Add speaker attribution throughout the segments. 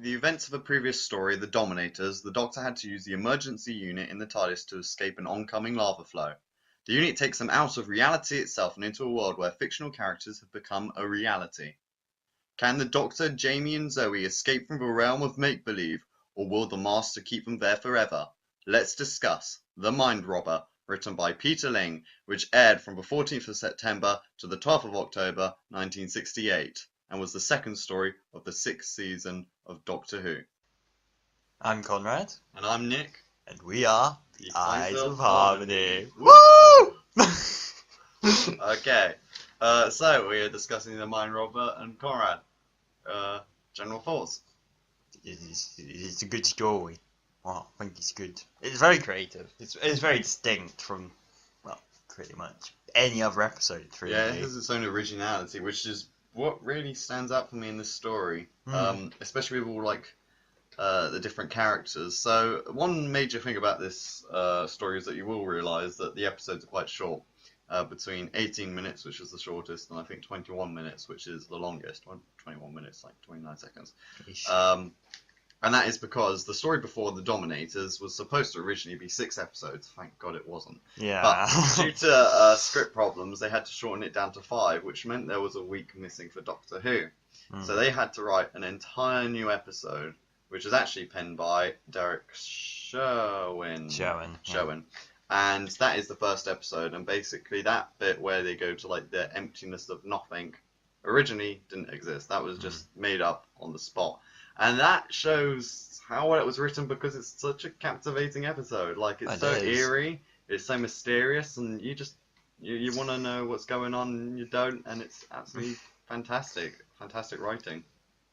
Speaker 1: the events of a previous story, The Dominators, the Doctor had to use the emergency unit in the TARDIS to escape an oncoming lava flow. The unit takes them out of reality itself and into a world where fictional characters have become a reality. Can the Doctor, Jamie and Zoe escape from the realm of make-believe, or will the Master keep them there forever? Let's discuss The Mind Robber, written by Peter Ling, which aired from the 14th of September to the 12th of October 1968, and was the second story of the 6th season of Doctor Who.
Speaker 2: I'm Conrad.
Speaker 1: And I'm Nick.
Speaker 2: And we are the Eyes of Harmony.
Speaker 1: Woo! Okay, so we are discussing The Mind Robber and Conrad. General thoughts?
Speaker 2: It's a good story. Oh, I think it's good. It's very creative. It's very distinct from, well, pretty much any other episode. Really.
Speaker 1: Yeah, it has its own originality, which is what really stands out for me in this story. Especially with all the different characters. So one major thing about this story is that you will realise that the episodes are quite short. Between 18 minutes, which is the shortest, and I think 21 minutes, which is the longest. 21 minutes, like 29 seconds. And that is because the story before The Dominators was supposed to originally be 6 episodes. Thank God it wasn't.
Speaker 2: Yeah.
Speaker 1: But due to script problems, they had to shorten it down to 5, which meant there was a week missing for Doctor Who. So they had to write an entire new episode, which is actually penned by Derek Sherwin. Sherwin. And that is the first episode, and basically that bit where they go to like the emptiness of nothing originally didn't exist. That was just made up on the spot. And that shows how well it was written, because it's such a captivating episode. Like, it's so eerie, it's so mysterious, and you just you want to know what's going on and you don't, and it's absolutely fantastic writing.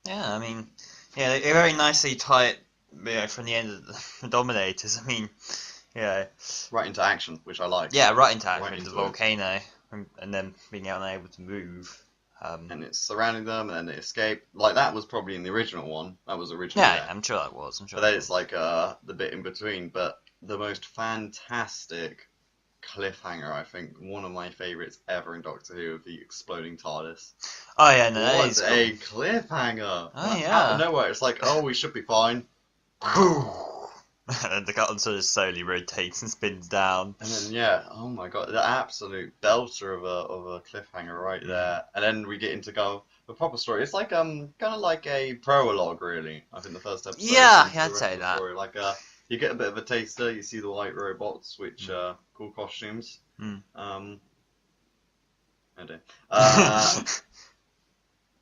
Speaker 2: Yeah, I mean, yeah, they very nicely tie it, from the end of the Dominators. I mean, yeah,
Speaker 1: right into action, which I like.
Speaker 2: Yeah, right into action, into the volcano, and then being unable to move.
Speaker 1: And it's surrounding them, and then they escape. Like, that was probably in the original one. That was originally
Speaker 2: Yeah,
Speaker 1: there.
Speaker 2: I'm sure that was.
Speaker 1: But then it's like the bit in between. But the most fantastic cliffhanger, I think, one of my favourites ever in Doctor Who, of the exploding TARDIS.
Speaker 2: Oh yeah, no,
Speaker 1: that is a cliffhanger.
Speaker 2: Oh yeah.
Speaker 1: Out of nowhere, it's like, oh, we should be fine.
Speaker 2: And the curtain sort of slowly rotates and spins down.
Speaker 1: And then, yeah, oh my god, the absolute belter of a cliffhanger right there. And then we get into the proper story. It's like kind of like a prologue, really. I think the first episode.
Speaker 2: Yeah, I'd say that.
Speaker 1: Story. Like you get a bit of a taster. You see the white robots, which are cool costumes. I do.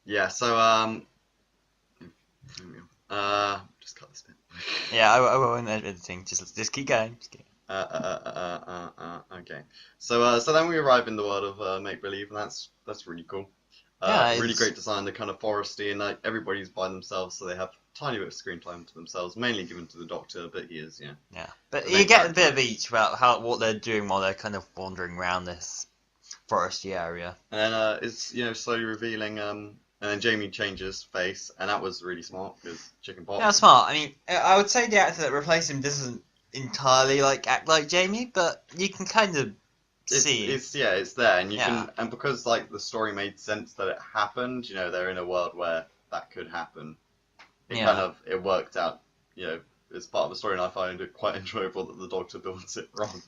Speaker 1: Yeah. So just cut this bit.
Speaker 2: Yeah, I won't edit anything. Just keep going.
Speaker 1: Okay. So then we arrive in the world of make believe, and that's really cool. Really great design. They're kind of foresty, and like everybody's by themselves, so they have a tiny bit of screen time to themselves, mainly given to the Doctor, but he is, yeah.
Speaker 2: But you get a bit of each about what they're doing while they're kind of wandering around this foresty area.
Speaker 1: And then it's slowly revealing. And then Jamie changes face, and that was really smart, because chicken pox.
Speaker 2: Yeah, smart. I mean, I would say the actor that replaced him doesn't entirely act like Jamie, but you can kind of see.
Speaker 1: It's there, and you can, and because like the story made sense that it happened. They're in a world where that could happen. It worked out. As part of the story, and I find it quite enjoyable that the Doctor builds it wrong.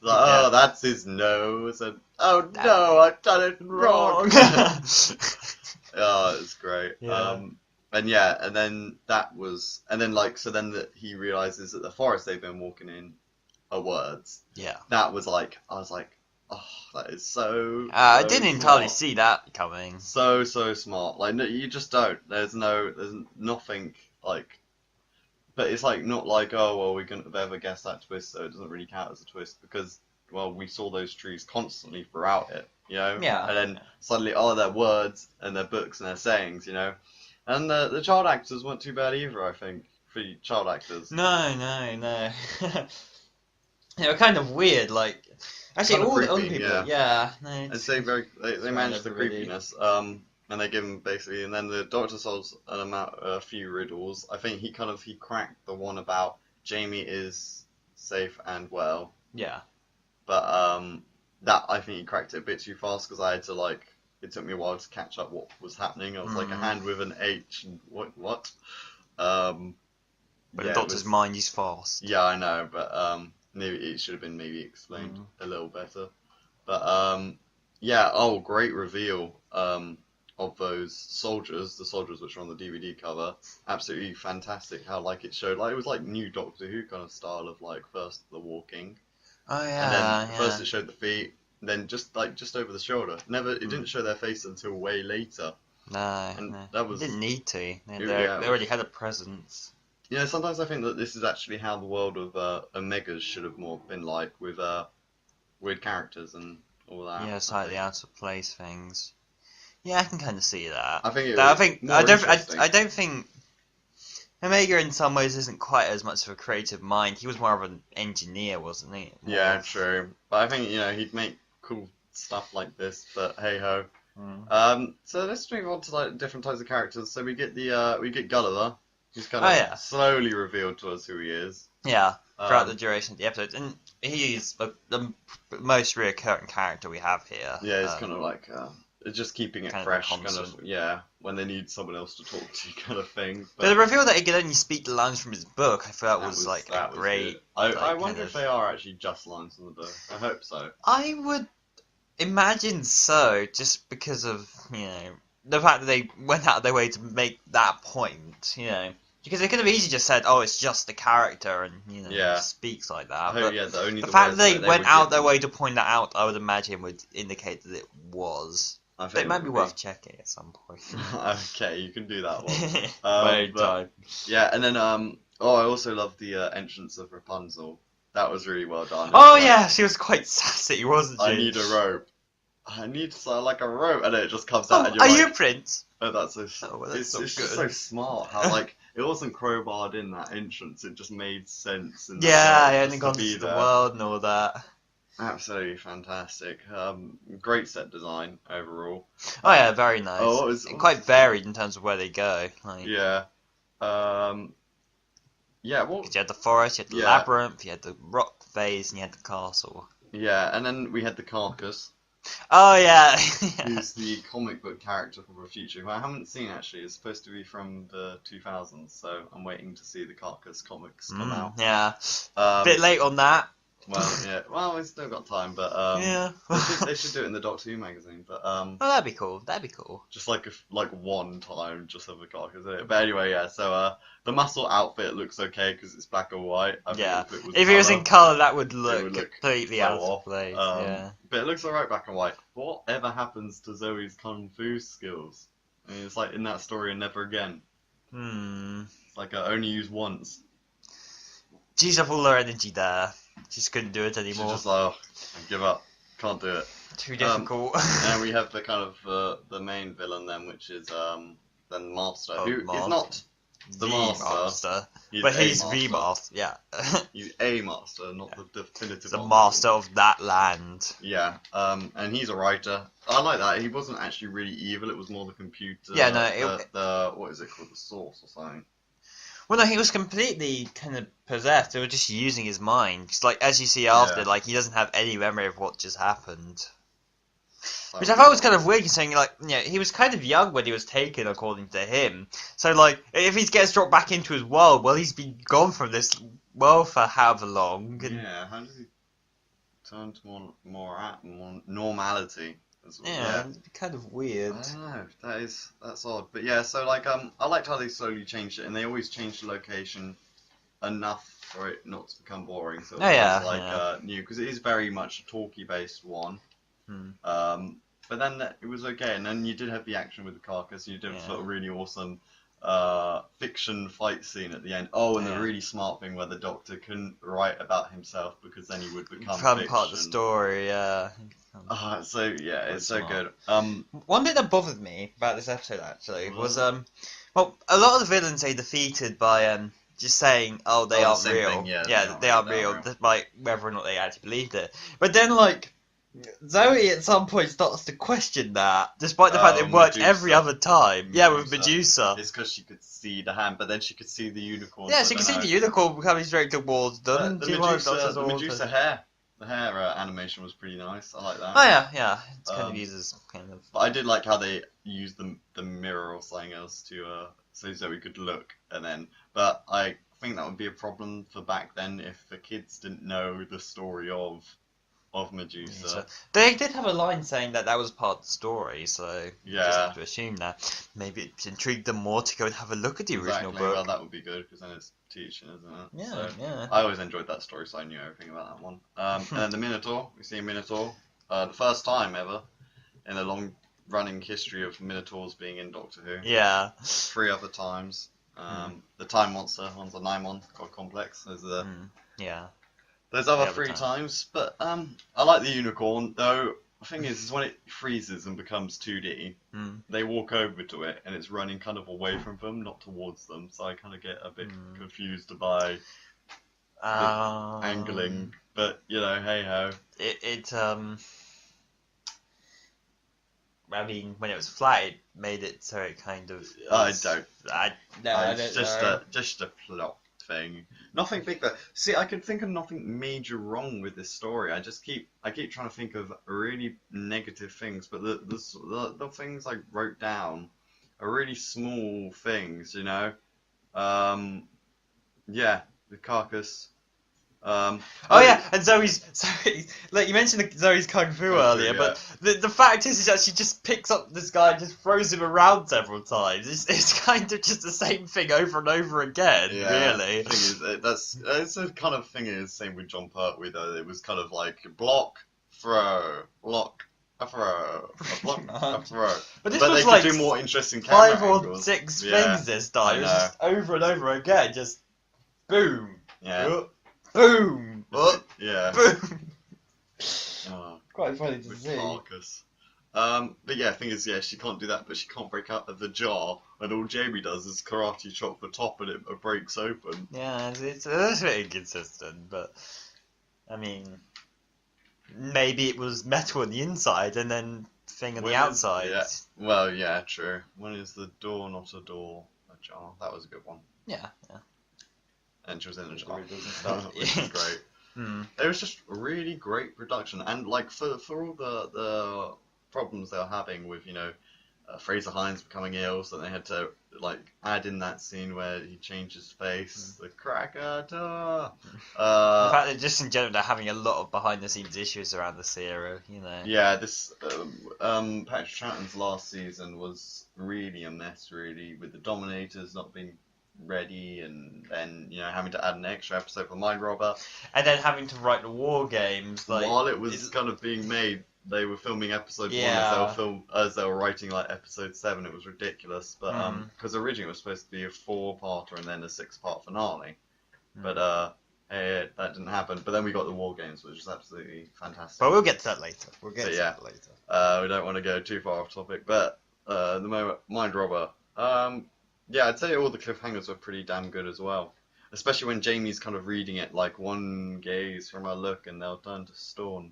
Speaker 1: Oh, that's his nose, and oh no, I've done it wrong. Oh, it's great.
Speaker 2: Yeah.
Speaker 1: And then he realizes that the forest they've been walking in are words.
Speaker 2: Yeah.
Speaker 1: That was I was like, oh, that is so.
Speaker 2: I didn't entirely see that coming.
Speaker 1: So smart. Like, no, you just don't. There's nothing like. But it's not like, oh, well, we couldn't have ever guessed that twist, so it doesn't really count as a twist, because, well, we saw those trees constantly throughout it, Yeah. And then suddenly, they're words, and they're books, and they're sayings, And the child actors weren't too bad either, I think, for child actors.
Speaker 2: No. They were kind of weird, Actually,
Speaker 1: kind of
Speaker 2: all
Speaker 1: creepy,
Speaker 2: the other people,
Speaker 1: I'd say they managed the creepiness. And they give him basically, and then the Doctor solves a few riddles. I think he cracked the one about Jamie is safe and well.
Speaker 2: Yeah.
Speaker 1: But that I think he cracked it a bit too fast, because I had to it took me a while to catch up what was happening. I was like a hand with an H and what?
Speaker 2: But the Doctor's mind is fast.
Speaker 1: Yeah, I know, but maybe it should have been explained a little better. But great reveal of those soldiers, the soldiers which are on the DVD cover. Absolutely fantastic how it showed it was like new Doctor Who kind of style of first the walking.
Speaker 2: Oh yeah.
Speaker 1: And then first it showed the feet, then just over the shoulder. It didn't show their face until way later.
Speaker 2: No,
Speaker 1: and that was,
Speaker 2: they didn't need to. They already had a presence.
Speaker 1: Yeah, sometimes I think that this is actually how the world of Omegas should have more been like, with weird characters and all that.
Speaker 2: Yeah, slightly out of place things. Yeah, I can kind of see that.
Speaker 1: I
Speaker 2: don't think Omega in some ways isn't quite as much of a creative mind. He was more of an engineer, wasn't he?
Speaker 1: Yeah, true. But I think he'd make cool stuff like this. But hey ho. So let's move on to different types of characters. So we get Gulliver. He's kind of slowly revealed to us who he is.
Speaker 2: Yeah, throughout the duration of the episode, and he's the most reoccurring character we have here.
Speaker 1: Yeah, he's kind of just keeping it fresh, when they need someone else to talk to, kind of thing.
Speaker 2: But the reveal that he could only speak the lines from his book, I thought was great.
Speaker 1: I wonder if they are actually just lines from the book. I hope so.
Speaker 2: I would imagine so, just because of the fact that they went out of their way to make that point. Because they could have easily just said, "Oh, it's just the character," and he speaks like that. The fact that they went out their way to point that out, I would imagine, would indicate that it was. It might be worth checking at some point.
Speaker 1: Okay, you can do that one. Yeah, and then I also love the entrance of Rapunzel. That was really well done.
Speaker 2: Oh yeah, she was quite sassy, wasn't she?
Speaker 1: I need a rope. I need a rope, and then it just comes out. And
Speaker 2: you're you a prince?
Speaker 1: Oh, that's so. It's just so smart. How it wasn't crowbarred in that entrance. It just made sense.
Speaker 2: And then gone to the world and all that.
Speaker 1: Absolutely fantastic. Great set design overall.
Speaker 2: Oh yeah, very nice. Quite varied in terms of where they go.
Speaker 1: Yeah. Well, you
Speaker 2: had the forest, you had the labyrinth, you had the rock phase, and you had the castle.
Speaker 1: Yeah, and then we had the Carcass.
Speaker 2: Oh yeah.
Speaker 1: Who's the comic book character from the future, who I haven't seen actually. It's supposed to be from the 2000s, so I'm waiting to see the Carcass comics come out.
Speaker 2: Yeah. A bit late on that.
Speaker 1: Well, yeah. Well, we've still got time, but they should do it in the Doctor Who magazine. But
Speaker 2: that'd be cool. That'd be cool.
Speaker 1: Just one time, just have the Carcass in it. But anyway, yeah. So the muscle outfit looks okay because it's black and white. If
Speaker 2: it was in colour, that would look completely out of place.
Speaker 1: But it looks alright black and white. Whatever happens to Zoe's kung fu skills? I mean, it's like in that story and never again. It's like I only used once.
Speaker 2: She's have all her energy there. Just couldn't do it anymore.
Speaker 1: She's just like, I give up. Can't do it.
Speaker 2: Too difficult.
Speaker 1: And we have the kind of the main villain then, which is the Master, who is not the Master.
Speaker 2: But he's the Master. Yeah.
Speaker 1: He's a Master, not the definitive.
Speaker 2: The Master of that land.
Speaker 1: Yeah. And he's a writer. I like that. He wasn't actually really evil. It was more the computer.
Speaker 2: Yeah. No.
Speaker 1: The what is it called? The Source or something.
Speaker 2: Well, no, he was completely kind of possessed. They were just using his mind. Just as you see after, he doesn't have any memory of what just happened. Which I thought was kind of weird, considering, he was kind of young when he was taken, according to him. So, if he gets dropped back into his world, well, he's been gone from this world for however long.
Speaker 1: Yeah, how does he turn to more normality?
Speaker 2: Yeah, it'd be kind of weird.
Speaker 1: I don't know. That's odd. But yeah, so I liked how they slowly changed it, and they always changed the location enough for it not to become boring. So it was new, because it is very much a talkie based one. But then it was okay, and then you did have the action with the Carcass. You did a really awesome fiction fight scene at the end. And the really smart thing where the Doctor couldn't write about himself because then he would become fiction.
Speaker 2: Part of the story. Yeah.
Speaker 1: It's so good.
Speaker 2: One bit that bothered me about this episode actually was a lot of the villains they defeated by just saying they aren't real. They aren't real, despite whether or not they actually believed it. But then Zoe at some point starts to question that, despite the fact that it worked every other time. Yeah, with Medusa.
Speaker 1: It's because she could see the hand, but then she could see the unicorn.
Speaker 2: Yeah, she could see the unicorn coming straight towards them.
Speaker 1: The Medusa hair. The hair animation was pretty nice. I like that.
Speaker 2: Oh yeah. It's kind of uses kind of.
Speaker 1: But I did like how they used the mirror or something else to so we could look and then. But I think that would be a problem for back then if the kids didn't know the story of Medusa.
Speaker 2: So they did have a line saying that was part of the story, so you just have to assume that. Maybe it intrigued them more to go and have a look at the original book.
Speaker 1: Well, that would be good because then it's teaching, isn't it?
Speaker 2: Yeah, yeah.
Speaker 1: I always enjoyed that story, so I knew everything about that one. And then the Minotaur, we see a Minotaur, the first time ever in a long-running history of Minotaurs being in Doctor Who.
Speaker 2: Yeah.
Speaker 1: 3 other times. The Time Monster, one's a Nimon, God Complex. There's other 3 times, but I like the unicorn, though. The thing is when it freezes and becomes 2D, they walk over to it, and it's running kind of away from them, not towards them, so I kind of get a bit confused by the angling, but, hey-ho.
Speaker 2: I mean, when it was flat, it made it so it kind of...
Speaker 1: It's
Speaker 2: know.
Speaker 1: just a plot thing. Nothing big there. See, I could think of nothing major wrong with this story. I keep trying to think of really negative things, but the things I wrote down are really small things, Yeah, the carcass.
Speaker 2: And Zoe's like you mentioned Zoe's kung fu earlier, but the fact is that she just picks up this guy and just throws him around several times. It's kind of just the same thing over and over again, really.
Speaker 1: The thing is, it's a kind of thing is same with John Pertwee though. It was kind of like block, throw, block, a throw, a block, a throw. But
Speaker 2: was
Speaker 1: they
Speaker 2: like
Speaker 1: could do more interesting camera
Speaker 2: 5 or
Speaker 1: angles.
Speaker 2: 6 things this time. It was just over and over again, just boom.
Speaker 1: Yeah.
Speaker 2: Boom!
Speaker 1: Yeah.
Speaker 2: Boom! Quite funny to see.
Speaker 1: Carcass. But yeah, thing is, she can't do that, but she can't break out of the jar, and all Jamie does is karate chop the top, and it breaks open.
Speaker 2: Yeah, it's a little bit inconsistent, but I mean, maybe it was metal on the inside and then thing on the outside.
Speaker 1: Well, yeah, true. When is the door not a door? A jar. That was a good one.
Speaker 2: Yeah.
Speaker 1: And she was in a jar, which is great. It was just a really great production, and like for all the problems they were having with Fraser Hines becoming ill, so they had to like add in that scene where he changed his face, the Krakatoa.
Speaker 2: In fact, just in general, they're having a lot of behind the scenes issues around this era,
Speaker 1: Yeah, this Patrick Troughton's last season was really a mess, really, with the Dominators not being ready, and then having to add an extra episode for Mind Robber,
Speaker 2: and then having to write the war games
Speaker 1: while it was kind of being made. They were filming episode 1 as they were writing like episode 7. It was ridiculous, but because originally it was supposed to be a 4-parter and then a 6-part finale, but that didn't happen. But then we got the war games, which is absolutely fantastic.
Speaker 2: But we'll get to that later. We
Speaker 1: don't want to go too far off topic, but the moment Mind Robber. Yeah, I'd say all the cliffhangers were pretty damn good as well. Especially when Jamie's kind of reading it like one gaze from a look and they'll turn to stone.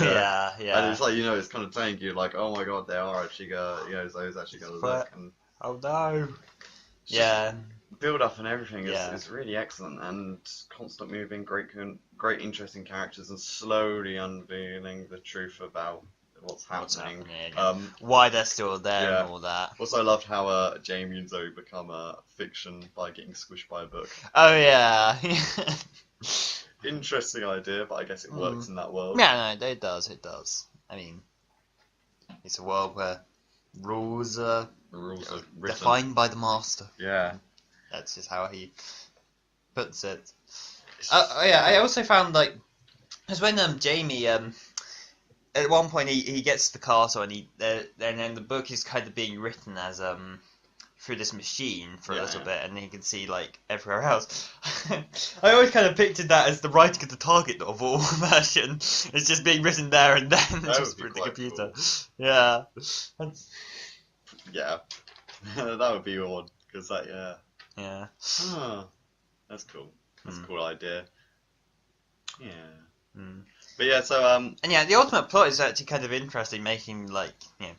Speaker 2: Yeah.
Speaker 1: And it's like, it's kind of telling you like, oh my god, they are actually gonna, Zoe's actually gonna look. And
Speaker 2: oh no. Yeah.
Speaker 1: Build up and everything is really excellent, and constant moving, great interesting characters, and slowly unveiling the truth about what's happening.
Speaker 2: Why they're still there and all that.
Speaker 1: Also, I loved how Jamie and Zoe become fiction by getting squished by a book.
Speaker 2: Oh yeah.
Speaker 1: Interesting idea, but I guess it works in that world.
Speaker 2: Yeah, no, it does. I mean, it's a world where rules are defined by the master.
Speaker 1: Yeah.
Speaker 2: That's just how he puts it. I also found because when Jamie at one point he gets to the castle and then the book is kind of being written as through this machine for a little bit, and then you can see everywhere else. I always kind of pictured that as the writing of the Target novel version. It's just being written there and then just through the computer. Cool. Yeah.
Speaker 1: Yeah. That would be odd because
Speaker 2: Yeah.
Speaker 1: That's cool. That's a cool idea. Yeah. But yeah, so
Speaker 2: and the ultimate plot is actually kind of interesting, making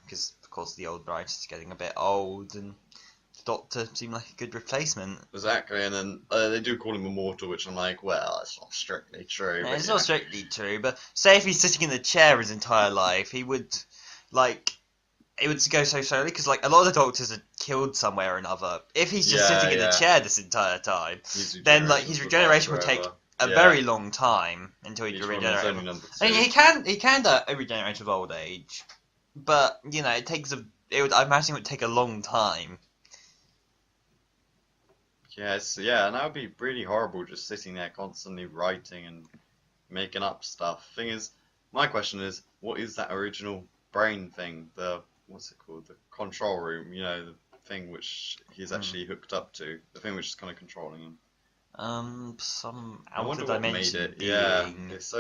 Speaker 2: because of course the old writer's getting a bit old, and Doctor seemed like a good replacement.
Speaker 1: Exactly, and then they do call him immortal, which I'm like, well, it's not strictly true.
Speaker 2: Yeah,
Speaker 1: But,
Speaker 2: it's
Speaker 1: you
Speaker 2: not
Speaker 1: know.
Speaker 2: strictly true, but say if he's sitting in the chair his entire life, he would, like, it would go so slowly, because, like, a lot of the Doctors are killed somewhere or another. If he's just sitting in the chair this entire time, then, like, his regeneration would take a very long time until he regenerates. I mean, he can regenerate with old age, but, you know, I imagine it would take a long time.
Speaker 1: Yes, yeah, and that would be really horrible, just sitting there constantly writing and making up stuff. Thing is, my question is, what is that original brain thing? What's it called? The control room, you know, the thing which he's actually hooked up to, the thing which is kind of controlling him.
Speaker 2: Some
Speaker 1: I wonder
Speaker 2: outer
Speaker 1: what made
Speaker 2: dimension
Speaker 1: it.
Speaker 2: being.
Speaker 1: Yeah, it's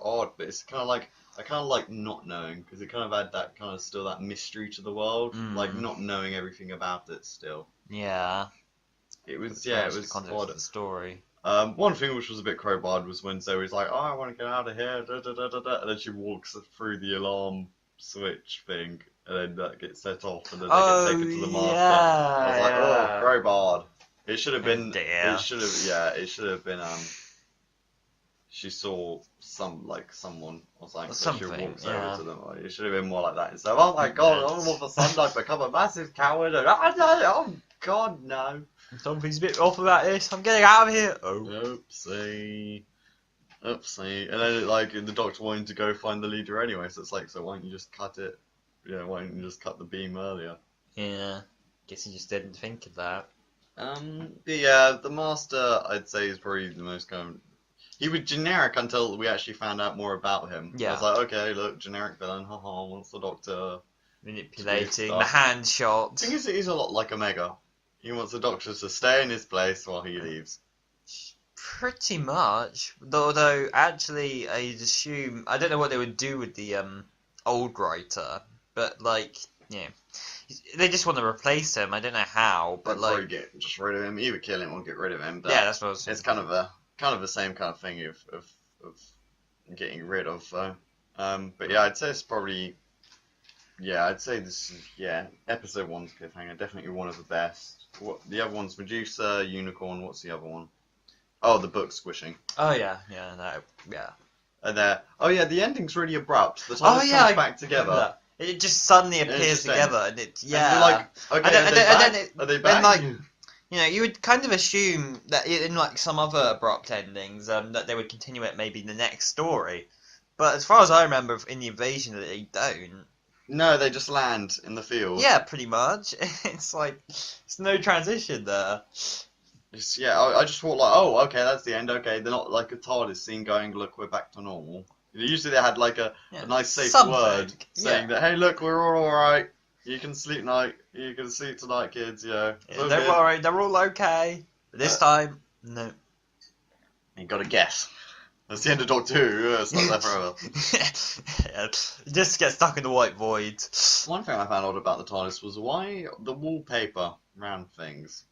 Speaker 1: odd, but it's kind of like I kind of like not knowing because it kind of had that kind of still that mystery to the world, like not knowing everything about it still.
Speaker 2: Yeah.
Speaker 1: It was
Speaker 2: The context
Speaker 1: odd.
Speaker 2: of the story.
Speaker 1: One thing which was a bit crowbarred was when Zoe's like, "Oh, I want to get out of here," da, da, da, da, da, and then she walks through the alarm switch thing, and then that gets set off, and then they get taken to the master.
Speaker 2: Yeah,
Speaker 1: I was like, "Oh, crowbarred." It should have been.
Speaker 2: Dear.
Speaker 1: It should have. Yeah, it should have been. She saw someone or something, so she walks over to them. It should have been more like that instead of, "Oh my god, all of a sudden I've become a massive coward," and oh god, no.
Speaker 2: Something's a bit off about this. I'm getting out of here. Oh.
Speaker 1: Oopsie. Oopsie. And then, like, the Doctor wanting to go find the leader anyway, so it's like, so why don't you just cut it? Yeah, why don't you just cut the beam earlier?
Speaker 2: Yeah. Guess he just didn't think of that.
Speaker 1: But yeah, the Master, I'd say, is probably the most kind of... He was generic until we actually found out more about him.
Speaker 2: Yeah.
Speaker 1: I was like, okay, look, generic villain, haha, wants the Doctor...
Speaker 2: Manipulating, the hand shot.
Speaker 1: The thing is, he's a lot like Omega. He wants the Doctor to stay in his place while he leaves.
Speaker 2: Pretty much. Although, actually, I'd assume... I don't know what they would do with the old writer, but, like, yeah. They just want to replace him. I don't know how, but, like...
Speaker 1: Probably just rid of him. Either kill him or get rid of him. But
Speaker 2: yeah, that's what I was saying.
Speaker 1: it's kind of the same kind of thing of getting rid of, though. But yeah, I'd say it's probably... Yeah, I'd say this is, episode 1's cliffhanger, definitely one of the best. What the other one's Medusa, Unicorn, what's the other one? Oh, the book squishing.
Speaker 2: Oh, yeah.
Speaker 1: And the ending's really abrupt. The time comes back together.
Speaker 2: It just suddenly appears together, and it,
Speaker 1: And you're like, okay, are they back?
Speaker 2: Then, like, you know, you would kind of assume that in, like, some other abrupt endings, that they would continue it maybe in the next story. But as far as I remember, in The Invasion, they don't.
Speaker 1: No, they just land in the field.
Speaker 2: Yeah, pretty much. It's like, there's no transition there.
Speaker 1: I just thought like, oh, okay, that's the end. Okay, they're not like a TARDIS scene going, look, we're back to normal. Usually they had like a nice safe word saying that, hey, look, we're all alright. You can sleep tonight. You can sleep tonight, kids. Yeah.
Speaker 2: Don't worry, they're all okay. But this time, no.
Speaker 1: You gotta guess. That's the end of Doctor Who. It's not there forever.
Speaker 2: You just get stuck in the white void.
Speaker 1: One thing I found odd about the TARDIS was why the wallpaper around things.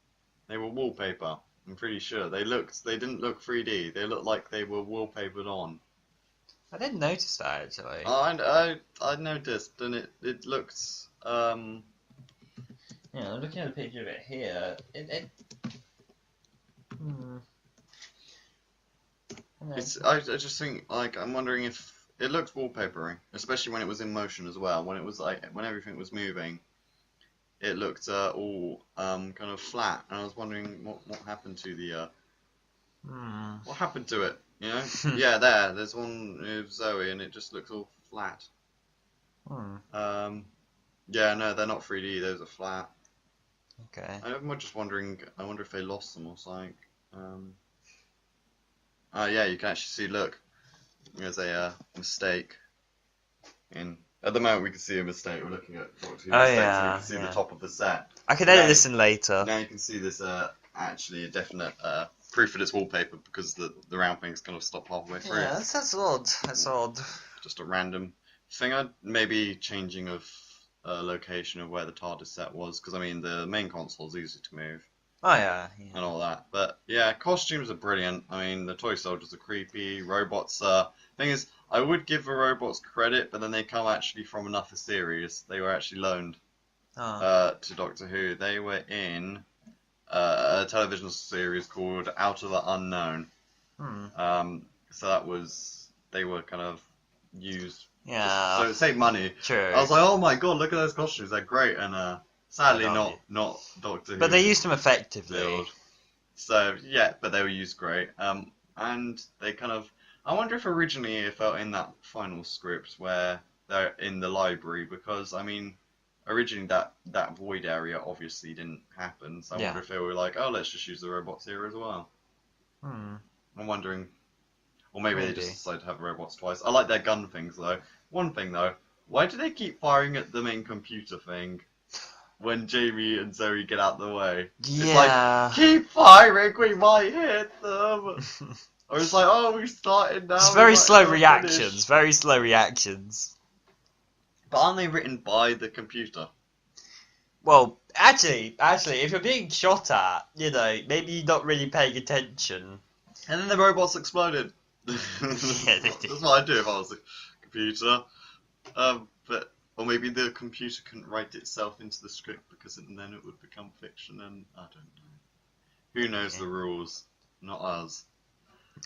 Speaker 1: They were wallpaper. I'm pretty sure they didn't look 3D. They looked like they were wallpapered on.
Speaker 2: I didn't notice that actually.
Speaker 1: I noticed, and it looked.
Speaker 2: Yeah, I'm looking at a picture of it here.
Speaker 1: I just think, like, I'm wondering if it looked wallpapery, especially when it was in motion as well. When it was like, when everything was moving, it looked all kind of flat, and I was wondering what happened to the what happened to it, you know? Yeah, there's one of Zoe, and it just looks all flat. Yeah, no, they're not 3D; those are flat.
Speaker 2: Okay.
Speaker 1: I'm just wondering. I wonder if they lost them or something. Yeah, you can actually see. Look, there's a mistake. At the moment, we can see a mistake. We're looking at Doctor Who mistakes.
Speaker 2: Yeah,
Speaker 1: we can see the top of the set.
Speaker 2: I can edit this in later.
Speaker 1: Now you can see this actually a definite proof that it's wallpaper because the round things kind of stop halfway through.
Speaker 2: Yeah, that's odd. That's odd.
Speaker 1: Just a random thing. Maybe changing of location of where the TARDIS set was, because I mean the main console is easy to move.
Speaker 2: Oh yeah.
Speaker 1: And all that. But yeah, costumes are brilliant. I mean, the toy soldiers are creepy. Robots thing is, I would give the robots credit, but then they come actually from another series. They were actually loaned. to Doctor Who. They were in a television series called Out of the Unknown. So that was, they were kind of used.
Speaker 2: Yeah.
Speaker 1: So it saved money.
Speaker 2: True.
Speaker 1: I was like, oh my god, look at those costumes, they're great. And sadly, not Doctor Who.
Speaker 2: But they used them effectively.
Speaker 1: Build. So yeah, but they were used great. And they kind of, I wonder if originally it felt in that final script where they're in the library, because I mean, originally that void area obviously didn't happen. So I wonder if they were like, oh, let's just use the robots here as well. I'm wondering, or maybe they just decided to have robots twice. I like their gun things though. One thing though, why do they keep firing at the main computer thing when Jamie and Zoe get out the way?
Speaker 2: Yeah.
Speaker 1: It's like, keep firing, we might hit them. Or it's like, oh, we started now.
Speaker 2: It's very slow reactions. Very slow reactions.
Speaker 1: But aren't they written by the computer?
Speaker 2: Well, actually, if you're being shot at, you know, maybe you're not really paying attention.
Speaker 1: And then the robots exploded.
Speaker 2: Yeah, they did.
Speaker 1: That's what I'd do if I was a computer. But or maybe the computer couldn't write itself into the script, because then it would become fiction, and I don't know. Who knows the rules? Not us.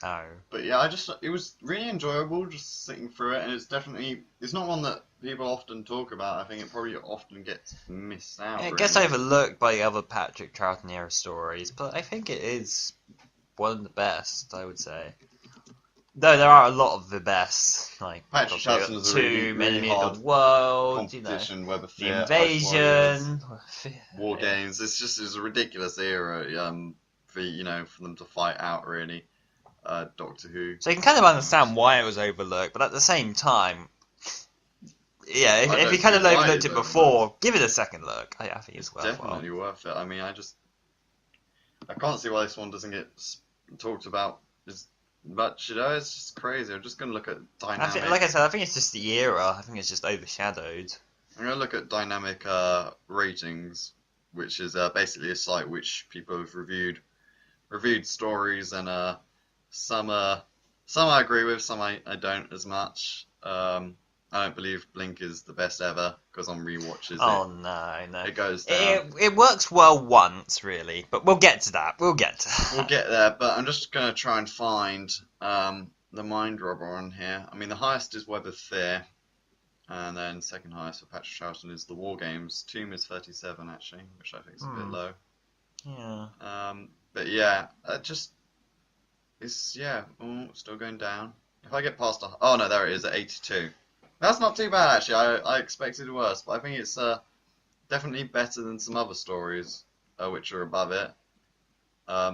Speaker 2: Oh.
Speaker 1: But yeah, it was really enjoyable just sitting through it, and it's not one that people often talk about. I think it probably often gets missed out.
Speaker 2: Yeah, it gets overlooked by the other Patrick Troughton era stories, but I think it is one of the best, I would say. Though there are a lot of the best, like
Speaker 1: Patrick Troughton is a really, really hard
Speaker 2: the world,
Speaker 1: competition,
Speaker 2: you know,
Speaker 1: Web of
Speaker 2: the
Speaker 1: Fear,
Speaker 2: invasion,
Speaker 1: War Games. It's a ridiculous era for them to fight out really. Doctor Who.
Speaker 2: So you can kind of understand why it was overlooked, but at the same time, yeah, if you kind of overlooked it before, give it a second look. I think it's worthwhile.
Speaker 1: Definitely worth it. I mean, I can't see why this one doesn't get talked about as much. You know, it's just crazy. I'm just gonna look at dynamic.
Speaker 2: Like I said, I think it's just the era. I think it's just overshadowed.
Speaker 1: I'm gonna look at dynamic ratings, which is basically a site which people have reviewed stories, and some I agree with, some I don't as much. I don't believe Blink is the best ever, because on rewatches
Speaker 2: no.
Speaker 1: It goes down.
Speaker 2: It works well once, really, but we'll get to that. We'll get
Speaker 1: there, but I'm just going to try and find the Mind Robber on here. I mean, the highest is Web of Fear, and then second highest for Patrick Troughton is the War Games. Tomb is 37, actually, which I think is a bit low.
Speaker 2: Yeah.
Speaker 1: But yeah, still going down. If I get past oh no, there it is at 82. That's not too bad, actually. I expected worse, but I think it's definitely better than some other stories which are above it,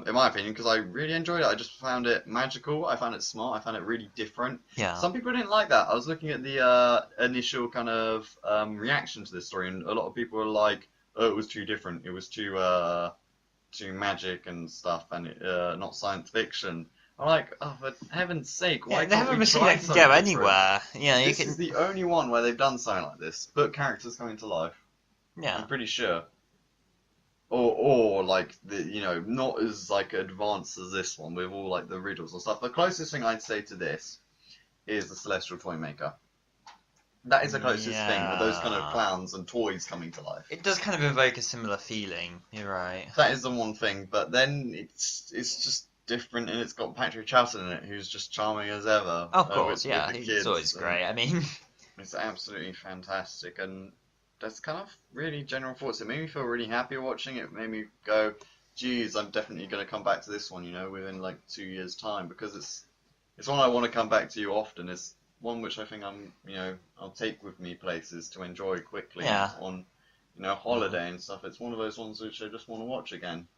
Speaker 1: in my opinion, because I really enjoyed it. I just found it magical. I found it smart. I found it really different.
Speaker 2: Yeah.
Speaker 1: Some people didn't like that. I was looking at the initial kind of reaction to this story, and a lot of people were like, "Oh, it was too different. It was too magic and stuff, and not science fiction." I'm like, oh, for heaven's sake, why
Speaker 2: they have
Speaker 1: can't
Speaker 2: a
Speaker 1: we
Speaker 2: machine
Speaker 1: try
Speaker 2: that can
Speaker 1: something
Speaker 2: go
Speaker 1: different?
Speaker 2: anywhere. Yeah,
Speaker 1: This is the only one where they've done something like this. Put characters coming to life.
Speaker 2: Yeah.
Speaker 1: I'm pretty sure. Or like not as like advanced as this one with all like the riddles and stuff. The closest thing I'd say to this is the Celestial Toymaker. That is the closest thing with those kind of clowns and toys coming to life.
Speaker 2: It does kind of evoke a similar feeling. You're right.
Speaker 1: That is the one thing, but then it's just different, and it's got Patrick Troughton in it, who's just charming as ever.
Speaker 2: Of course,
Speaker 1: with the
Speaker 2: he's
Speaker 1: kids,
Speaker 2: always great. I mean,
Speaker 1: it's absolutely fantastic, and that's kind of really general thoughts. It made me feel really happy watching it. It made me go, geez, I'm definitely going to come back to this one, within like 2 years' time, because it's one I want to come back to often. It's one which I think I'll take with me places to enjoy quickly on, holiday and stuff. It's one of those ones which I just want to watch again.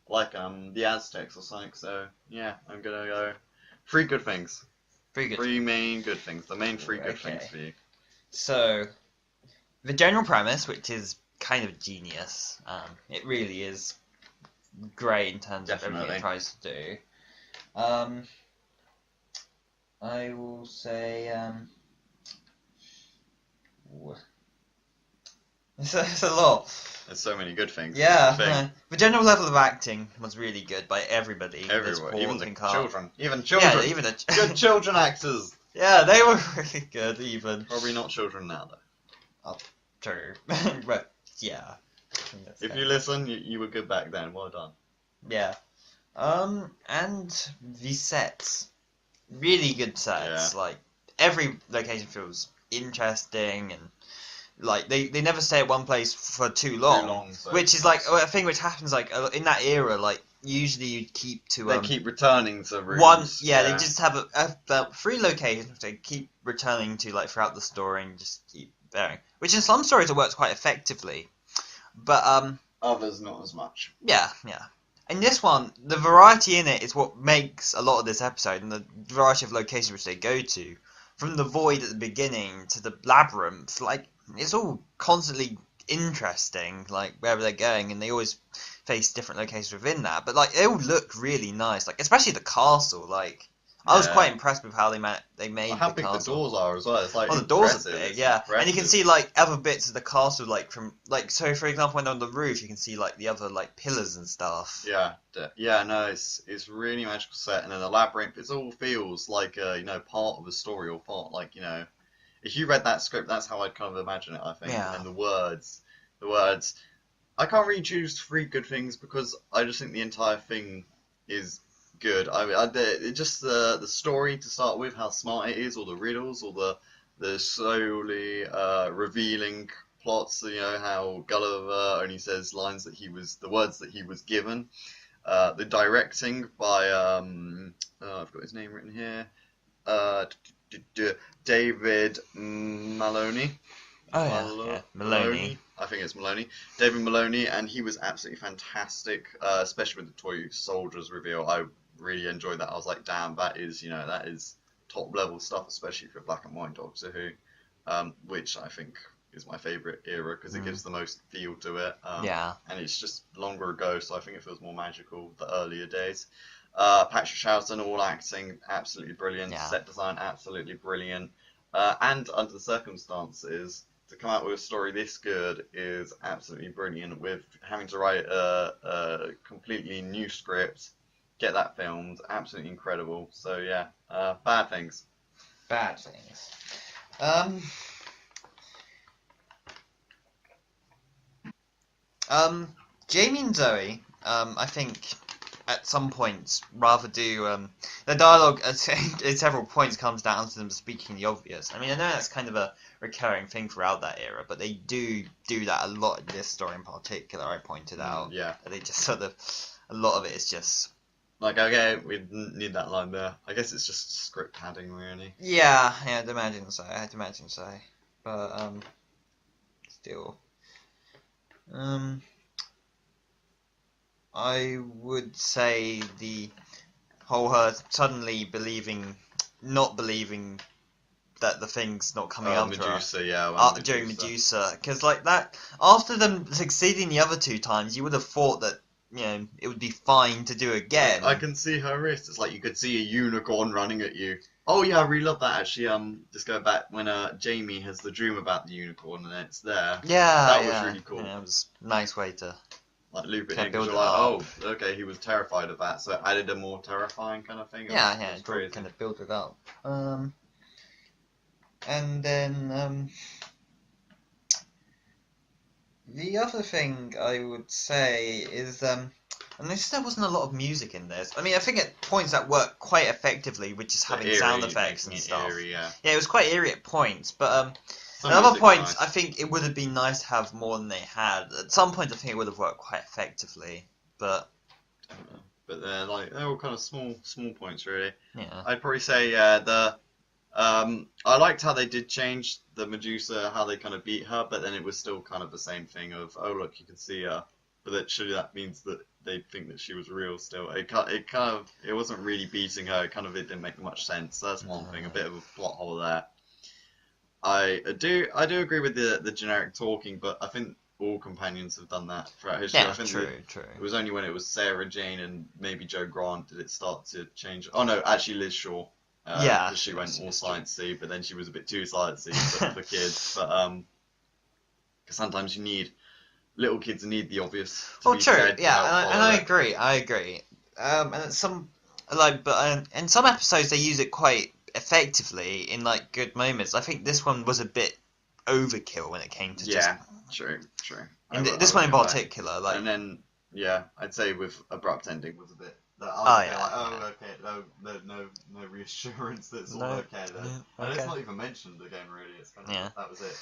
Speaker 1: Like the Aztecs or something, so yeah, I'm gonna go 3 good things. 3 main good things. The main 3 good things for you.
Speaker 2: So, the general premise, which is kind of genius, it really is great in terms of everything it tries to do. I will say, it's a lot.
Speaker 1: There's so many good things.
Speaker 2: Yeah, the general level of acting was really good by everybody.
Speaker 1: Everywhere, even the children. Even
Speaker 2: children. Yeah, even
Speaker 1: good children actors.
Speaker 2: Yeah, they were really good. Even
Speaker 1: probably not children now though.
Speaker 2: Oh, true. But Yeah.
Speaker 1: If you listen, you were good back then. Well done.
Speaker 2: Yeah. And the sets, really good sets.
Speaker 1: Yeah.
Speaker 2: Like every location feels interesting, and like they never stay at one place for too long,
Speaker 1: So
Speaker 2: which is like a thing which happens like in that era. Like usually you'd keep to
Speaker 1: they keep returning to rooms.
Speaker 2: one. Yeah, they just have about 3 locations which they keep returning to like throughout the story and just keep varying. Which in some stories it works quite effectively, but
Speaker 1: others not as much.
Speaker 2: yeah. In this one, the variety in it is what makes a lot of this episode, and the variety of locations which they go to, from the void at the beginning to the labyrinth. Like it's all constantly interesting, like wherever they're going, and they always face different locations within that. But like they all look really nice, like especially the castle. Like I was quite impressed with how they made
Speaker 1: how
Speaker 2: the
Speaker 1: big
Speaker 2: castle.
Speaker 1: the doors are as well. It's like
Speaker 2: the doors are
Speaker 1: impressive.
Speaker 2: big, yeah.
Speaker 1: Impressive.
Speaker 2: And you can see like other bits of the castle, like from like so. For example, when they're on the roof, you can see like the other like pillars and stuff.
Speaker 1: Yeah. No, it's really magical set, and then the labyrinth. It all feels like part of a story or part like if you read that script, that's how I'd kind of imagine it. I think.
Speaker 2: Yeah.
Speaker 1: And the words. I can't really choose 3 good things because I just think the entire thing is good. Just the story to start with, how smart it is, all the riddles, all the slowly revealing plots. How Gulliver only says the words that he was given. The directing by I've got his name written here. David Maloney.
Speaker 2: Maloney.
Speaker 1: I think it's Maloney. David Maloney, and he was absolutely fantastic, especially with the toy soldiers reveal. I really enjoyed that. I was like, damn, that is top level stuff, especially for Black and White Doctor Who, which I think is my favourite era because it gives the most feel to it. And it's just longer ago, so I think it feels more magical the earlier days. Patrick Troughton, all acting absolutely brilliant. Set design absolutely brilliant. And under the circumstances, to come out with a story this good is absolutely brilliant. With having to write a completely new script, get that filmed, absolutely incredible. So yeah, bad things.
Speaker 2: Jamie and Zoe, I think at some points rather do the dialogue at several points comes down to them speaking the obvious. I mean, I know that's kind of a recurring thing throughout that era, but they do that a lot in this story in particular. I pointed out, they just sort of a lot of it is just
Speaker 1: like, okay, we didn't need that line there. I guess it's just script padding, really.
Speaker 2: Yeah, I'd imagine so. But still, I would say the whole her suddenly not believing that the thing's not coming up
Speaker 1: Medusa,
Speaker 2: to her. During Medusa, because like that, after them succeeding the other 2 times, you would have thought that it would be fine to do again.
Speaker 1: I can see her wrist. It's like you could see a unicorn running at you. Oh yeah, I really love that actually. Just go back when Jamie has the dream about the unicorn and it's there.
Speaker 2: Yeah,
Speaker 1: that was really cool.
Speaker 2: Yeah, it was a nice way to
Speaker 1: like loop it in. Because you're like, oh, okay, he was terrified of that, so it added a more terrifying kind of thing.
Speaker 2: It kind of built it up. And then the other thing I would say is and there wasn't a lot of music in this. I mean, I think at points that worked quite effectively with just having sound effects and stuff.
Speaker 1: Eerie, yeah,
Speaker 2: it was quite eerie at points, but at other points, nice. I think it would have been nice to have more than they had. At some point, I think it would have worked quite effectively, but
Speaker 1: they're all kind of small points, really.
Speaker 2: Yeah,
Speaker 1: I'd probably say I liked how they did change the Medusa, how they kind of beat her, but then it was still kind of the same thing of, oh look, you can see her, but that means that they think that she was real still. It wasn't really beating her. It didn't make much sense. So that's one thing, a bit of a plot hole there. I do agree with the generic talking, but I think all companions have done that throughout history.
Speaker 2: Yeah,
Speaker 1: I think
Speaker 2: true.
Speaker 1: It was only when it was Sarah Jane and maybe Jo Grant did it start to change. Oh no, actually Liz Shaw. Because she went more sciencey, but then she was a bit too sciencey for kids. But because sometimes you need little kids need the obvious.
Speaker 2: Well, true. Yeah, and I agree. And some in some episodes they use it quite effectively in like good moments. I think this one was a bit overkill when it came to just.
Speaker 1: Yeah, true.
Speaker 2: In this one in particular, like.
Speaker 1: And then, yeah, I'd say with abrupt ending was a bit. No reassurance that it's all okay then.
Speaker 2: Yeah,
Speaker 1: And
Speaker 2: okay.
Speaker 1: it's not even mentioned again, really. It's kind of that was it.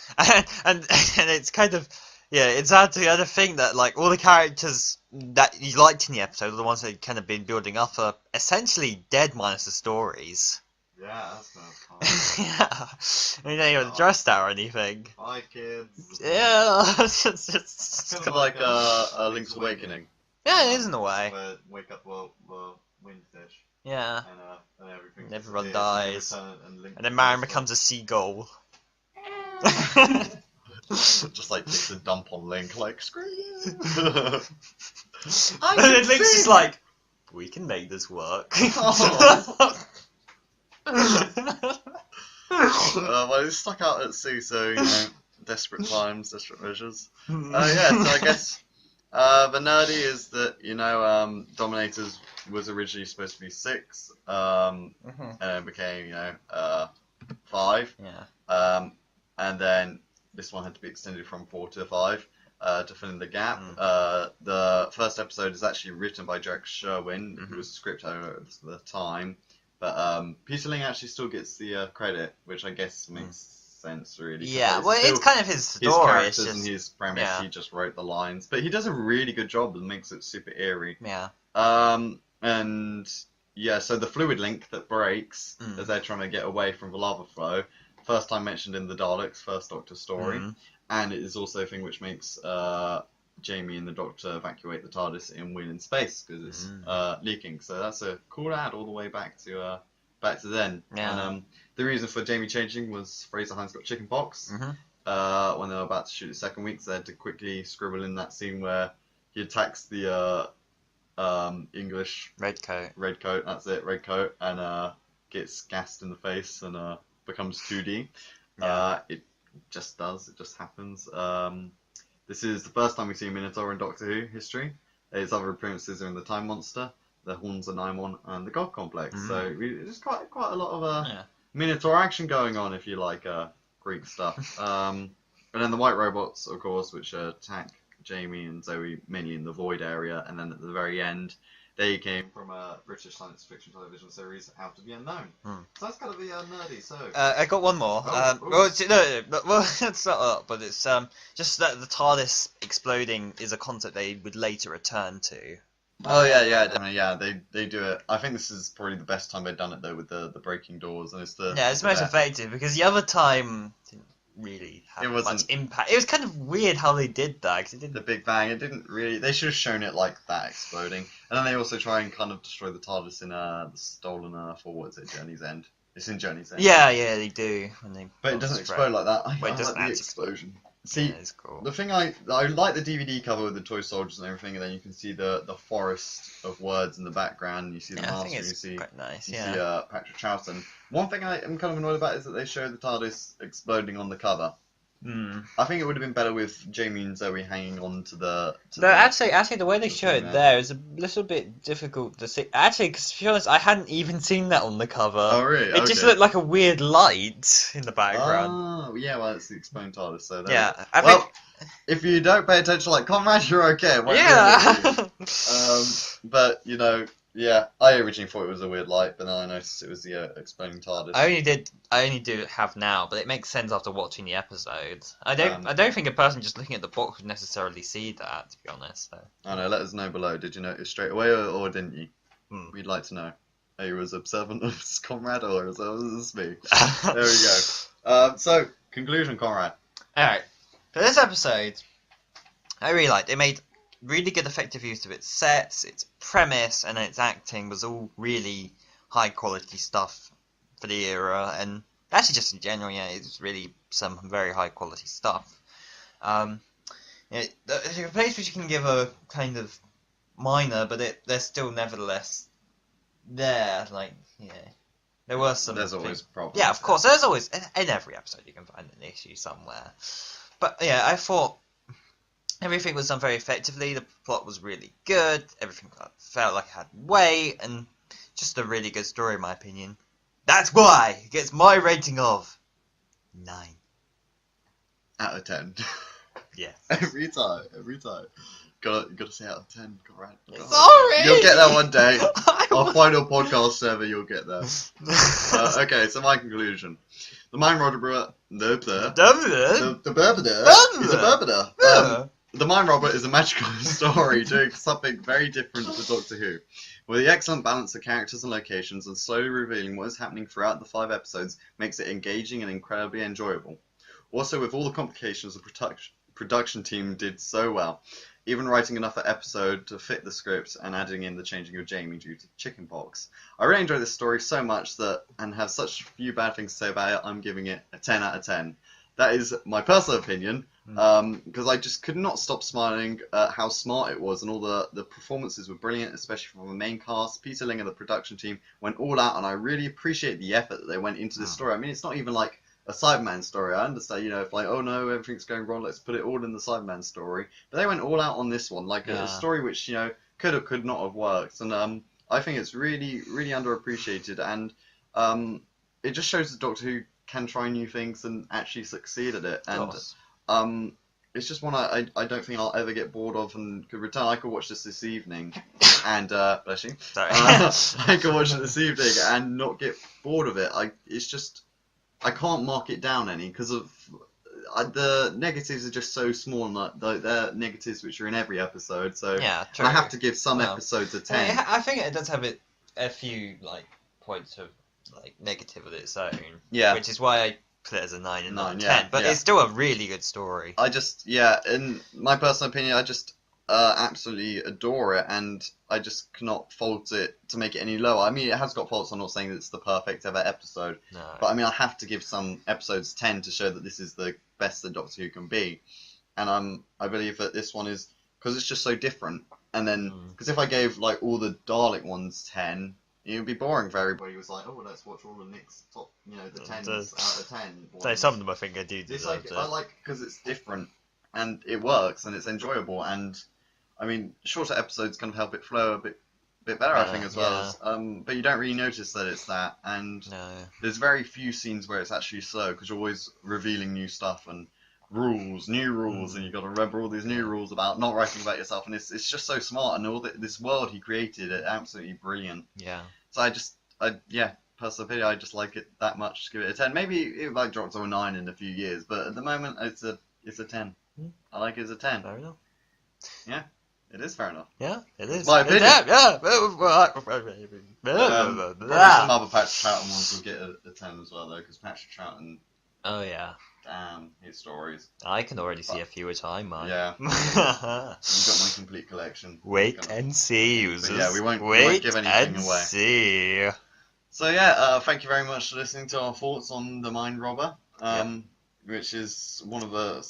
Speaker 2: and it's kind of it's hard to think that like all the characters that you liked in the episode, the ones that kind of been building up, are essentially dead minus the stories.
Speaker 1: Yeah, that's kind of cool.
Speaker 2: Yeah, I mean, they haven't addressed that or anything.
Speaker 1: Bye, kids.
Speaker 2: Yeah,
Speaker 1: it's kind of like a Link's Awakening.
Speaker 2: Yeah, it is in a way.
Speaker 1: Where wake up, windfish.
Speaker 2: Yeah.
Speaker 1: And everything.
Speaker 2: Everyone dies.
Speaker 1: And
Speaker 2: then Marion becomes a seagull.
Speaker 1: Just like takes a dump on Link, like screw you.
Speaker 2: And then Link's just like, we can make this work.
Speaker 1: Well, he's stuck out at sea, so desperate times, desperate measures. Yeah, so I guess the nerdy is that Dominators was originally supposed to be 6, and it became 5.
Speaker 2: Yeah.
Speaker 1: And then this one had to be extended from 4 to 5 to fill in the gap. The first episode is actually written by Jack Sherwin, who was the script owner at the time. But Peter Ling actually still gets the credit, which I guess makes sense, really.
Speaker 2: Yeah, well, it's kind of his story.
Speaker 1: His characters and his premise, he just wrote the lines. But he does a really good job and makes it super eerie.
Speaker 2: Yeah.
Speaker 1: And, yeah, so the fluid link that breaks as they're trying to get away from the lava flow, first time mentioned in the Daleks' first Doctor story. And it is also a thing which makes Jamie and the Doctor evacuate the TARDIS in Wheel in Space because it's leaking. So that's a cool add all the way back to then.
Speaker 2: Yeah.
Speaker 1: And the reason for Jamie changing was Fraser Hines got chickenpox when they were about to shoot the second week, so they had to quickly scribble in that scene where he attacks the English
Speaker 2: red coat.
Speaker 1: That's it, red coat, and gets gassed in the face and becomes 2D. It just does. It just happens. This is the first time we see a Minotaur in Doctor Who history. His other appearances are in the Time Monster, the Horns of Nimon, and the God Complex. So there's quite a lot of Minotaur action going on, if you like Greek stuff. And then the White Robots, of course, which attack Jamie and Zoe mainly in the Void area, and then at the very end, they came from a British science fiction television series, Out of the Unknown. So that's gotta be nerdy. So
Speaker 2: I got one more. Well, it's not up, but it's just that the TARDIS exploding is a concept they would later return to.
Speaker 1: Oh yeah, definitely. Yeah, they do it. I think this is probably the best time they've done it though, with the breaking doors, and it's the
Speaker 2: it's most effective because the other time didn't really have much impact. It was kind of weird how they did that because it didn't.
Speaker 1: The Big Bang, it didn't really. They should have shown it like that exploding, and then they also try and kind of destroy the TARDIS in the Stolen Earth, or what is it, Journey's End? It's in Journey's End.
Speaker 2: Yeah, they do.
Speaker 1: But it doesn't explode like that. I
Speaker 2: doesn't
Speaker 1: like the explosion. See,
Speaker 2: it's cool.
Speaker 1: The thing I like the DVD cover with the toy soldiers and everything, and then you can see the forest of words in the background. You see the master.
Speaker 2: I think it's
Speaker 1: you see
Speaker 2: quite nice.
Speaker 1: you see Patrick Troughton. One thing I am kind of annoyed about is that they show the TARDIS exploding on the cover. I think it would have been better with Jamie and Zoe hanging on to the.
Speaker 2: Actually, the way they show it there is a little bit difficult to see. Actually, because to be honest, I hadn't even seen that on the cover.
Speaker 1: Oh really?
Speaker 2: It just looked like a weird light in the background.
Speaker 1: Oh yeah, well it's the explained TARDIS, so
Speaker 2: yeah.
Speaker 1: If you don't pay attention like Conrad, you're okay. But yeah, I originally thought it was a weird light, but then I noticed it was the explaining TARDIS.
Speaker 2: I only do have now, but it makes sense after watching the episode. I don't think a person just looking at the box would necessarily see that, to be honest. So.
Speaker 1: I know. Let us know below. Did you notice straight away, or didn't you? We'd like to know. Are you as observant as Conrad, or as me? There we go. So conclusion, Conrad.
Speaker 2: All right. For this episode, I really liked. It made really good effective use of its sets, its premise, and its acting was all really high quality stuff for the era, and actually just in general, it was really some very high quality stuff. The place which you can give a kind of minor, but they're still nevertheless there, there were some.
Speaker 1: There's always problems.
Speaker 2: Yeah, of course, there's always, in every episode you can find an issue somewhere. But yeah, I thought everything was done very effectively, the plot was really good, everything felt like it had weight, and just a really good story in my opinion. That's why it gets my rating of 9.
Speaker 1: Out of 10.
Speaker 2: Yes.
Speaker 1: every time. Gotta say out of 10.
Speaker 2: Sorry!
Speaker 1: You'll get there one day.
Speaker 2: I
Speaker 1: Our
Speaker 2: was-
Speaker 1: final podcast server, you'll get there. Okay, so my conclusion. The Mind Robber... The Mind Robber is a magical story doing something very different to Doctor Who, with the excellent balance of characters and locations and slowly revealing what is happening throughout the 5 episodes makes it engaging and incredibly enjoyable. Also, with all the complications, the production team did so well, even writing enough an episode to fit the script and adding in the changing of Jamie due to chickenpox. I really enjoy this story so much that, and have such few bad things to say about it, I'm giving it a 10 out of 10. That is my personal opinion, because I just could not stop smiling at how smart it was, and all the performances were brilliant, especially from the main cast. Peter Ling and the production team went all out, and I really appreciate the effort that they went into this story. I mean, it's not even like a Cyberman story. I understand, if like, oh no, everything's going wrong, let's put it all in the Cyberman story. But they went all out on this one, like a story which, could not have worked. And I think it's really, really underappreciated, and it just shows the Doctor Who can try new things and actually succeed at it. And it's just one I don't think I'll ever get bored of and could return. I could watch this evening, and bless you.
Speaker 2: Sorry.
Speaker 1: I could watch it this evening and not get bored of it. It's just I can't mark it down any because of the negatives are just so small, and they're negatives which are in every episode. So
Speaker 2: Yeah, true.
Speaker 1: I have to give some episodes a 10.
Speaker 2: I think it does have a few like points of like negative of its own.
Speaker 1: Yeah.
Speaker 2: Which is why I put it as a 9 and not a 10.
Speaker 1: Yeah,
Speaker 2: But
Speaker 1: yeah.
Speaker 2: it's still a really good story.
Speaker 1: I just, in my personal opinion, I just absolutely adore it, and I just cannot fault it to make it any lower. I mean, it has got faults. I'm not saying that it's the perfect ever episode,
Speaker 2: No.
Speaker 1: but I mean, I have to give some episodes 10 to show that this is the best that Doctor Who can be, and I believe that this one is because it's just so different. And then, because if I gave like all the Dalek ones 10. It would be boring for everybody who was like, oh, let's watch all the Nick's top, the 10s out of 10.
Speaker 2: So some of them I think I do
Speaker 1: It's
Speaker 2: deserve
Speaker 1: like,
Speaker 2: it.
Speaker 1: I like because it's different and it works and it's enjoyable, and I mean, shorter episodes kind of help it flow a bit better, I think, as well. As, but you don't really notice that it's that, and there's very few scenes where it's actually slow because you're always revealing new stuff and new rules, and you've got to remember all these new rules about not writing about yourself, and it's just so smart, and all this world he created, absolutely brilliant.
Speaker 2: Yeah.
Speaker 1: So personal opinion, I just like it that much to give it a 10. Maybe it might drop to a 9 in a few years, but at the moment it's a 10. I like it as a 10.
Speaker 2: Fair enough.
Speaker 1: Yeah, it is fair enough.
Speaker 2: Yeah, it is.
Speaker 1: My opinion.
Speaker 2: Yeah.
Speaker 1: Probably some other Patrick Troughton ones will get a 10 as well, though, because Patrick Troughton,
Speaker 2: Oh yeah.
Speaker 1: damn, his stories.
Speaker 2: I can already see a few which I might.
Speaker 1: Yeah. You've got my complete collection.
Speaker 2: Wait and see, users.
Speaker 1: But yeah, we won't give anything
Speaker 2: and
Speaker 1: away.
Speaker 2: See.
Speaker 1: So thank you very much for listening to our thoughts on The Mind Robber, which is one of the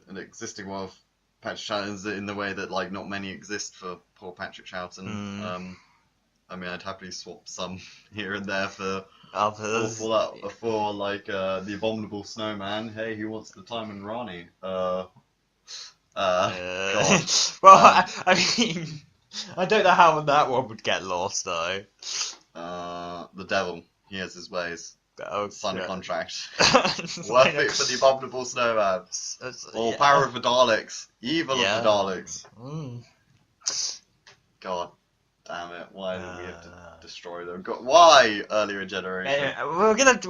Speaker 1: an existing one of Patrick Troughton's in the way that like not many exist for poor Patrick Troughton. I mean, I'd happily swap some here and there for
Speaker 2: Others.
Speaker 1: for like the Abominable Snowman. Hey, who wants the time and Ronnie? God.
Speaker 2: Well, I mean, I don't know how that one would get lost though.
Speaker 1: The devil. He has his ways.
Speaker 2: Oh,
Speaker 1: Sign a contract.
Speaker 2: Worth
Speaker 1: Worth it for the Abominable Snowman. Or Power of the Daleks. Evil of the Daleks. God damn it. Why did we have to destroy them? God, why earlier generation?
Speaker 2: We're gonna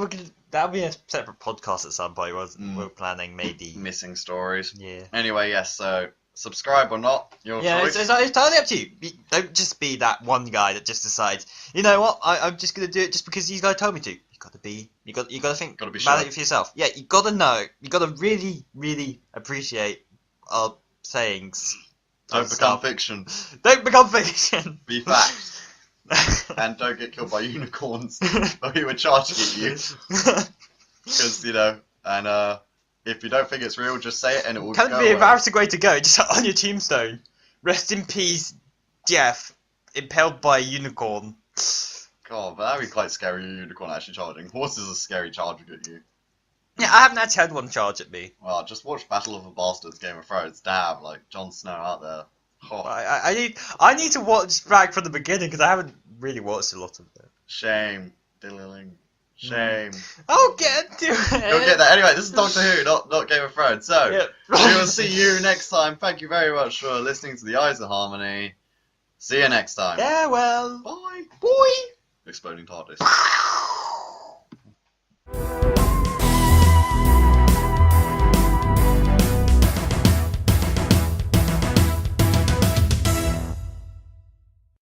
Speaker 2: that'll be a separate podcast at some point. We're planning maybe
Speaker 1: Missing stories.
Speaker 2: Yeah.
Speaker 1: Anyway, yes, so subscribe or not, your choice.
Speaker 2: It's totally up to you. Don't just be that one guy that just decides, you know what, I'm just gonna do it just because these guys told me to. You gotta think
Speaker 1: Gotta be
Speaker 2: about
Speaker 1: sure.
Speaker 2: it for yourself. Yeah, you gotta know. You gotta really, really appreciate our sayings.
Speaker 1: Don't become fiction.
Speaker 2: Don't become fiction.
Speaker 1: Be fact. And don't get killed by unicorns who are charging at you. Because, and if you don't think it's real, just say it and it will
Speaker 2: Can
Speaker 1: go
Speaker 2: be an
Speaker 1: away.
Speaker 2: embarrassing way to go. Just on your tombstone. Rest in peace, Jeff. Impaled by a unicorn.
Speaker 1: God, but that'd be quite scary, a unicorn actually charging. Horses are scary charging at you.
Speaker 2: Yeah, I haven't actually had one charge at me.
Speaker 1: Well, just watch Battle of the Bastards, Game of Thrones. Damn, like Jon Snow out there. Oh,
Speaker 2: I need to watch back from the beginning because I haven't really watched a lot of it.
Speaker 1: shame. Diddling. Shame.
Speaker 2: I'll get to it.
Speaker 1: You'll get that. Anyway, this is Doctor Who, not Game of Thrones. So,
Speaker 2: Yep.
Speaker 1: we will see you next time. Thank you very much for listening to the Eyes of Harmony. See you next time.
Speaker 2: Yeah, well.
Speaker 1: Bye.
Speaker 2: Boy.
Speaker 1: Exploding TARDIS.